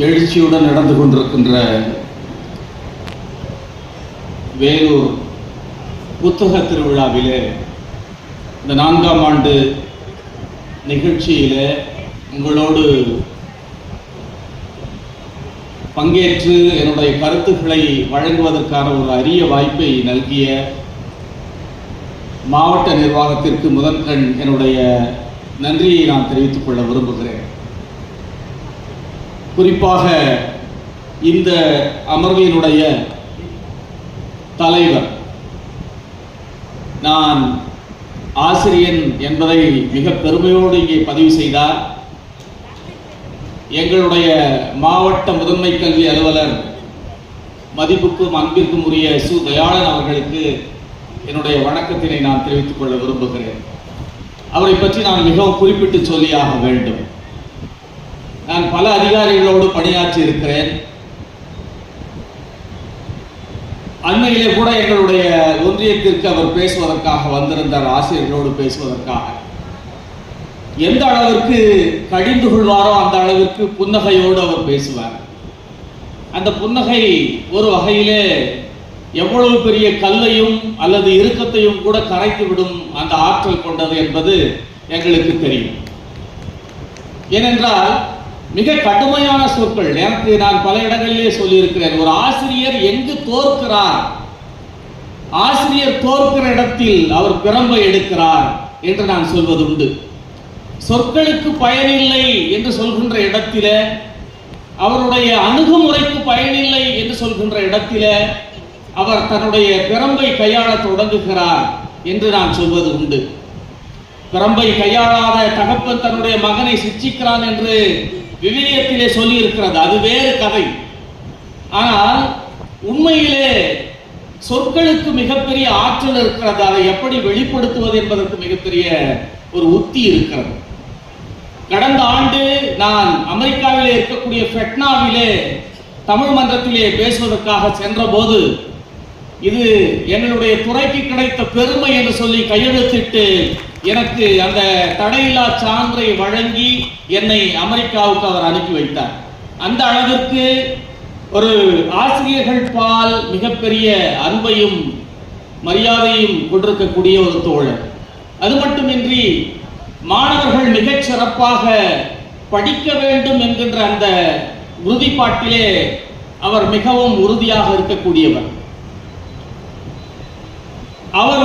எழுச்சியுடன் நடந்து கொண்டிருக்கின்ற வேலூர் புத்தக திருவிழாவிலே இந்த 4ஆம் ஆண்டு நிகழ்ச்சியிலே உங்களோடு பங்கேற்று என்னுடைய கருத்துக்களை வழங்குவதற்கான ஒரு அரிய வாய்ப்பை நல்கிய மாவட்ட நிர்வாகத்திற்கு முதற்கண் என்னுடைய நன்றியை நான் தெரிவித்துக் கொள்ள விரும்புகிறேன். குறிப்பாக இந்த அமர்வினுடைய தலைவர், நான் ஆசிரியன் என்பதை மிக பெருமையோடு இங்கே பதிவு செய்தார். எங்களுடைய மாவட்ட முதன்மை கல்வி அலுவலர் மதிப்புக்கும் அன்பிற்கும் உரிய சு தயாளன் அவர்களுக்கு என்னுடைய வணக்கத்தினை நான் தெரிவித்துக் கொள்ள விரும்புகிறேன். அவரை பற்றி நான் மிகவும் குறிப்பிட்டு சொல்லியாக வேண்டும். நான் பல அதிகாரிகளோடு பணியாற்றி இருக்கிறேன். அண்மையிலே கூட எங்களுடைய ஒன்றியத்திற்கு அவர் பேசுவதற்காக வந்திருந்தார், ஆசிரியர்களோடு பேசுவதற்காக. எந்த அளவிற்கு கடிந்து கொள்வாரோ அந்த அளவிற்கு புன்னகையோடு அவர் பேசுவார். அந்த புன்னகை ஒரு வகையிலே எவ்வளவு பெரிய கல்லையும் அல்லது இறுக்கத்தையும் கூட கரைத்து விடும் அந்த ஆற்றல் கொண்டது என்பது எங்களுக்கு தெரியும். ஏனென்றால் மிக கடுமையான சொற்கள் எனக்கு நான் பல இடங்களிலே சொல்லியிருக்கிறேன். ஒரு ஆசிரியர் எங்கு தோற்கிறார், ஆசிரியர் தோற்கிற இடத்தில் அவர் பிரம்பை எடுக்கிறார் என்று நான் சொல்வது உண்டு. சொற்களுக்கு பயனில்லை என்று சொல்கின்ற இடத்திலே, அவருடைய அணுகுமுறைக்கு பயனில்லை என்று சொல்கின்ற இடத்திலே அவர் தன்னுடைய பிரம்பை கையாள தொடங்குகிறார் என்று நான் சொல்வது உண்டு. பிரம்பை கையாளாத தகப்பன் தன்னுடைய மகனை சிட்சிக்கிறான் என்று விவிலியத்திலே சொல்லி இருக்கிறது. அது வேறு கதை. ஆனால் உண்மையிலே சொற்களுக்கு மிகப்பெரிய ஆற்றல் இருக்கிறது. அதை எப்படி வெளிப்படுத்துவது என்பதற்கு மிகப்பெரிய ஒரு உத்தி இருக்கிறது. கடந்த ஆண்டு நான் அமெரிக்காவிலே இருக்கக்கூடிய ஃபெட்னாவிலே தமிழ் மன்றத்திலே பேசுவதற்காக சென்ற போது, இது எங்களுடைய துறைக்கு கிடைத்த பெருமை என்று சொல்லி கையெழுத்திட்டு எனக்கு அந்த தடையில்லா சான்றை வழங்கி என்னை அமெரிக்காவுக்கு அவர் அனுப்பி வைத்தார். அந்த அளவிற்கு ஒரு ஆசிரியர்கள் பால் மிகப்பெரிய அன்பையும் மரியாதையும் கொண்டிருக்கக்கூடிய ஒரு தோழர். அது மட்டுமின்றி மாணவர்கள் மிகச் சிறப்பாக படிக்க வேண்டும் என்கின்ற அந்த உறுதிப்பாட்டிலே அவர் மிகவும் உறுதியாக இருக்கக்கூடியவர். அவர்